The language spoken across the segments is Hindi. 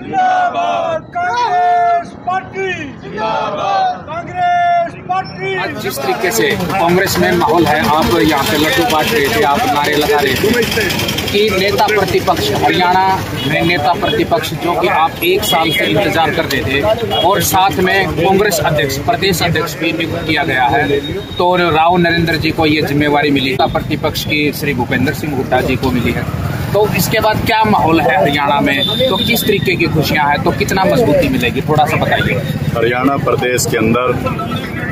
जिंदाबाद कांग्रेस पार्टी, जिंदाबाद कांग्रेस पार्टी। आज जिस तरीके से कांग्रेस में माहौल है, आप यहाँ पे लड्डू बांट रहे थे, आप नारे लगा रहे थे कि नेता प्रतिपक्ष हरियाणा में नेता प्रतिपक्ष जो कि आप 1 साल से इंतजार कर रहे थे और साथ में कांग्रेस अध्यक्ष प्रदेश अध्यक्ष भी नियुक्त किया गया है, तो राव नरेंद्र जी को ये जिम्मेवारी मिली, नेता प्रतिपक्ष की श्री भूपेंद्र सिंह हुड्डा जी को मिली है। तो इसके बाद क्या माहौल है हरियाणा में, तो किस तरीके की खुशियां हैं, तो कितना मजबूती मिलेगी, थोड़ा सा बताइए। हरियाणा प्रदेश के अंदर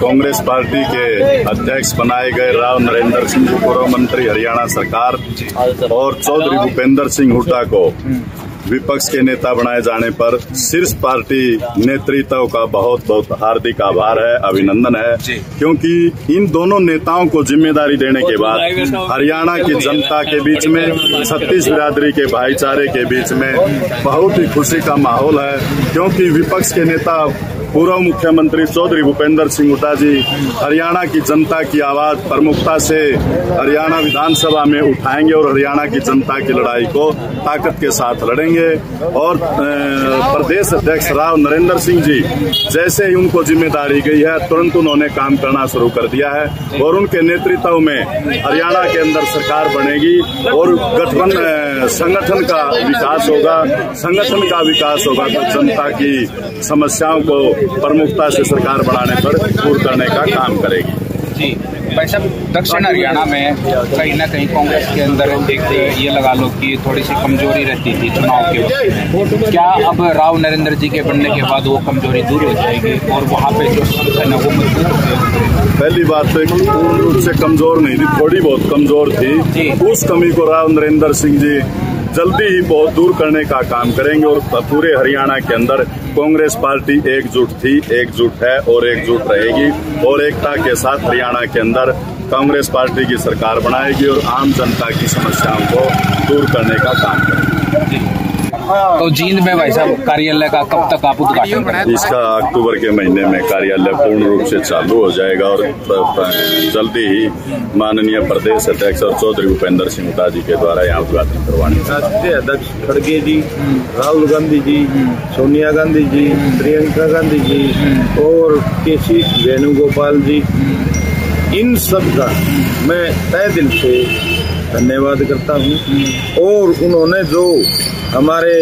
कांग्रेस पार्टी के अध्यक्ष बनाए गए राव नरेंद्र सिंह पूर्व मंत्री हरियाणा सरकार और चौधरी भूपेंद्र सिंह हुड्डा को विपक्ष के नेता बनाए जाने पर शीर्ष पार्टी नेतृत्व का बहुत बहुत हार्दिक आभार है, अभिनंदन है, क्योंकि इन दोनों नेताओं को जिम्मेदारी देने के बाद हरियाणा की जनता के बीच में, छत्तीस बिरादरी के भाईचारे के बीच में बहुत ही खुशी का माहौल है, क्योंकि विपक्ष के नेता पूर्व मुख्यमंत्री चौधरी भूपेंद्र सिंह हुड्डा जी हरियाणा की जनता की आवाज प्रमुखता से हरियाणा विधानसभा में उठाएंगे और हरियाणा की जनता की लड़ाई को ताकत के साथ लड़ेंगे। और प्रदेश अध्यक्ष राव नरेंद्र सिंह जी जैसे ही उनको जिम्मेदारी गई है, तुरंत उन्होंने काम करना शुरू कर दिया है और उनके नेतृत्व में हरियाणा के अंदर सरकार बनेगी और गठबंधन संगठन का विकास होगा। संगठन का विकास होगा तो जनता की समस्याओं को प्रमुखता से सरकार बढ़ाने पर दूर करने का काम करेगी। जी भाई साहब, दक्षिण हरियाणा में कहीं ना कहीं कांग्रेस के अंदर एक ये लगा लो कि थोड़ी सी कमजोरी रहती थी चुनाव के वक्त में, क्या अब राव नरेंद्र जी के बनने के बाद वो कमजोरी दूर हो जाएगी और वहाँ पे जो संगठन है वो मजबूत हो जाएगी? पहली बात तो पूर्ण रूप से कमजोर नहीं थी, थोड़ी बहुत कमजोर थी। उस कमी को राव नरेंद्र सिंह जी जल्दी ही बहुत दूर करने का काम करेंगे और पूरे हरियाणा के अंदर कांग्रेस पार्टी एकजुट थी, एकजुट है और एकजुट रहेगी और एकता के साथ हरियाणा के अंदर कांग्रेस पार्टी की सरकार बनाएगी और आम जनता की समस्याओं को दूर करने का काम करेगी। तो जींद में भाई साहब कार्यालय का कब तक आप उद्घाटन करेंगे? इसका अक्टूबर के महीने में कार्यालय पूर्ण रूप से चालू हो जाएगा और जल्दी ही माननीय प्रदेश अध्यक्ष और चौधरी भूपेंद्र सिंह हुड्डा जी के द्वारा यहाँ उद्घाटन करवाने। राष्ट्रीय अध्यक्ष खड़गे जी, राहुल गांधी जी, सोनिया गांधी जी, प्रियंका गांधी जी और केसी वेणुगोपाल जी, इन सब का मैं तहे दिल से धन्यवाद करता हूँ। और उन्होंने जो हमारे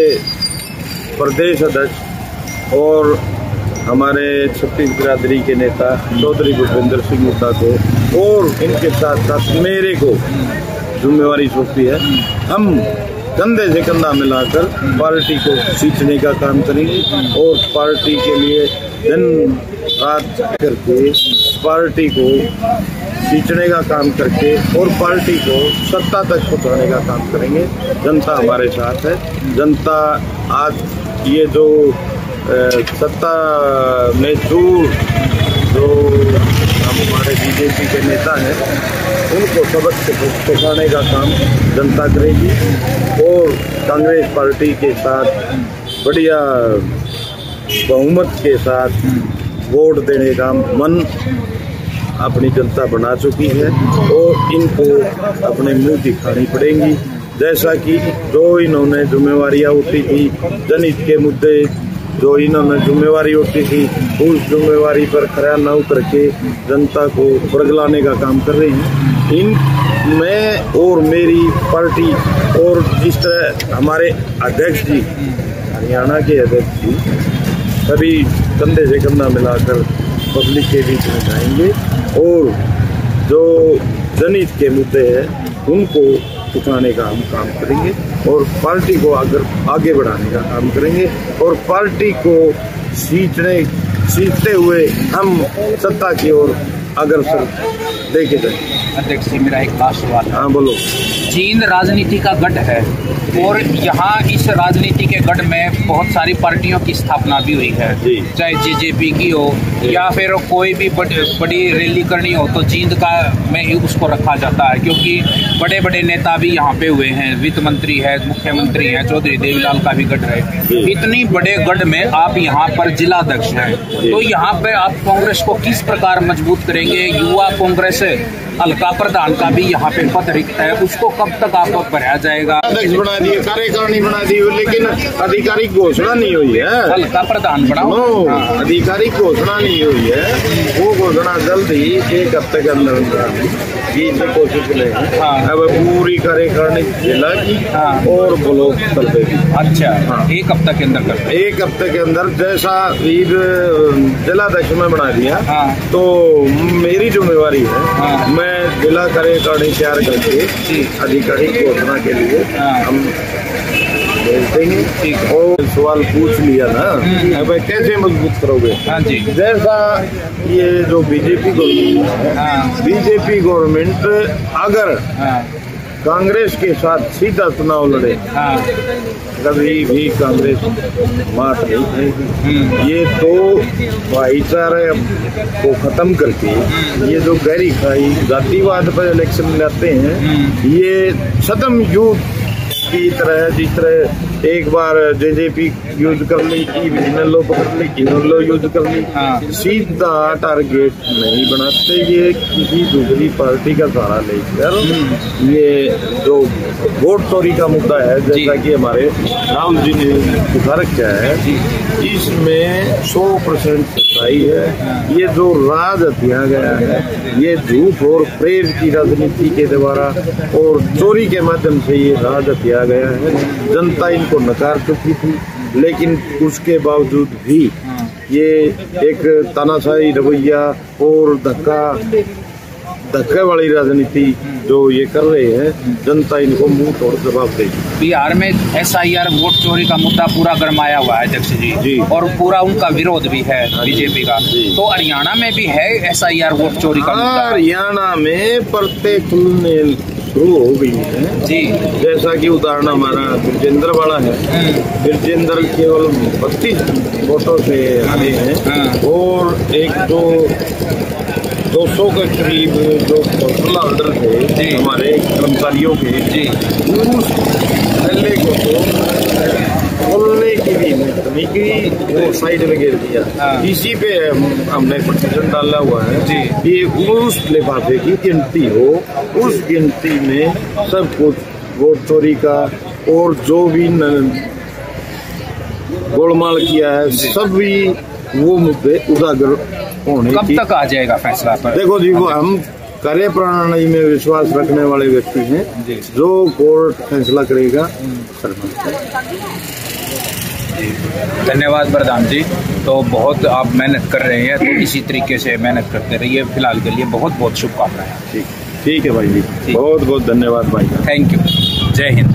प्रदेश अध्यक्ष और हमारे छत्तीस बिरादरी के नेता चौधरी भूपेंद्र सिंह हुड्डा को और इनके साथ साथ मेरे को जिम्मेवारी सौंपी है, हम कंधे से कंधा मिलाकर पार्टी को सींचने का काम करेंगे और पार्टी के लिए दिन रात करके पार्टी को सींचने का काम करके और पार्टी को सत्ता तक पहुंचाने का काम करेंगे। जनता हमारे साथ है। जनता आज ये जो सत्ता में जो हमारे बीजेपी के नेता हैं उनको सबक सिखाने का काम जनता करेगी और कांग्रेस पार्टी के साथ बढ़िया बहुमत के साथ वोट देने का मन अपनी जनता बना चुकी है और इनको अपने मुंह दिखानी पड़ेंगी। जैसा कि जो इन्होंने जिम्मेवारियां उठी थी, जनहित के मुद्दे जो इन्होंने जिम्मेवारी उठी थी, उस जिम्मेवारी पर खरा न उतर के जनता को बरगलाने का काम कर रही हैं। इन मैं और मेरी पार्टी और जिस तरह हमारे अध्यक्ष जी, हरियाणा के अध्यक्ष जी, सभी कंधे से कंधा मिलाकर पब्लिक के बीच में जाएंगे और जो जनहित के मुद्दे हैं उनको उठाने का हम काम करेंगे और पार्टी को आगे बढ़ाने का काम करेंगे और पार्टी को सींचते हुए हम सत्ता की ओर अग्रसर लेके जाएंगे। अध्यक्ष जी, मेरा एक लास्ट सवाल। हाँ बोलो। जींद राजनीति का गढ़ है और यहाँ इस राजनीति के गढ़ में बहुत सारी पार्टियों की स्थापना भी हुई है, चाहे जेजेपी की हो या फिर कोई भी बड़ी रैली करनी हो तो जींद का में ही उसको रखा जाता है, क्योंकि बड़े बड़े नेता भी यहाँ पे हुए हैं, वित्त मंत्री है, मुख्यमंत्री है, चौधरी देवीलाल का भी गढ़ है। इतनी बड़े गढ़ में आप यहाँ पर जिलाध्यक्ष हैं, तो यहाँ पे आप कांग्रेस को किस प्रकार मजबूत करेंगे? करेंगे। युवा कांग्रेस हल्का प्रधान का भी यहाँ पे पद रिक्त है, उसको कब तक आप भरा जाएगा? अध्यक्ष बना दिए, कार्यकारिणी बना दी, लेकिन आधिकारिक घोषणा नहीं हुई है। हल्का प्रधान बनाओ, आधिकारिक घोषणा नहीं हुई है। वो घोषणा जल्द ही 1 हफ्ते के अंदर की कोशिश करेंगे। अब पूरी कार्यकारिणी जिला की और ब्लॉक स्तर पे भी। अच्छा, 1 हफ्ते के अंदर कर 1 हफ्ते के अंदर जैसा वीर जिलाध्यक्ष में बना दिया तो मेरी जिम्मेवारी है, मैं जिला कार्यकारिणी तैयार करके आधिकारिक घोषणा के लिए हम भेज देंगे। और सवाल पूछ लिया ना, अब कैसे मजबूत करोगे? हाँ जी। जैसा ये जो बीजेपी गवर्नमेंट है, बीजेपी गवर्नमेंट अगर कांग्रेस के साथ सीधा चुनाव लड़े, कभी भी कांग्रेस मात नहीं खाएगी। ये तो भाईचारे को खत्म करके ये जो गहरी खाई जातिवाद पर इलेक्शन लाते हैं, ये सदम युद्ध की तरह, जिस तरह एक बार जेजेपी युद्ध कर ली, इनेलो पकड़ ली, इनेलो युद्ध कर ली, सीधा टारगेट नहीं बनाते। ये किसी दूसरी पार्टी का सहारा लेकर ये जो वोट चोरी का मुद्दा है, जैसा कि हमारे राहुल जी ने उठा रखा है, इसमें 100% सच्चाई है। ये जो राज हथिया गया है, ये झूठ और प्रेम की राजनीति के द्वारा और चोरी के माध्यम से ये राज हथिया गया है। जनता इनको नकार चुकी थी, लेकिन उसके बावजूद भी ये एक तानाशाही रवैया और धक्के वाली राजनीति जो ये कर रहे हैं, जनता इनको मुंह तोड़ जवाब देगी। बिहार में SIR वोट चोरी का मुद्दा पूरा गरमाया हुआ है अध्यक्ष जी, और पूरा उनका विरोध भी है बीजेपी का। तो हरियाणा में भी है SIR वोट चोरी का मुद्दा? हरियाणा में प्रत्येक खुलने शुरू हो गई है जी। जैसा कि उदाहरण हमारा बिरजेंद्र वाला है, बिरजेंद्र केवल 32 वोटों से आगे हैं और एक जो 200 के करीब जो पोस्टल ऑर्डर थे हमारे कर्मचारियों के, उस पहले को तो खोलने की भी नहीं की, वो साइड में गिर दिया। इसी पे हमने प्रतिशत डाला हुआ है कि उस लिफाफे की गिनती हो, उस गिनती में सब कुछ वोट चोरी का और जो भी गोलमाल किया है सब भी वो मुद्दे उजागर होने। कब तक आ जाएगा फैसला पर? देखो जी, वो हम कार्य प्रणाली में विश्वास रखने वाले व्यक्ति हैं, जो कोर्ट फैसला करेगा। धन्यवाद प्रधान जी। तो बहुत आप मेहनत कर रहे हैं, तो इसी तरीके से मेहनत करते रहिए। फिलहाल के लिए बहुत बहुत शुभकामनाएं। ठीक है भाई जी, बहुत बहुत धन्यवाद भाई। Thank you. जय हिंद।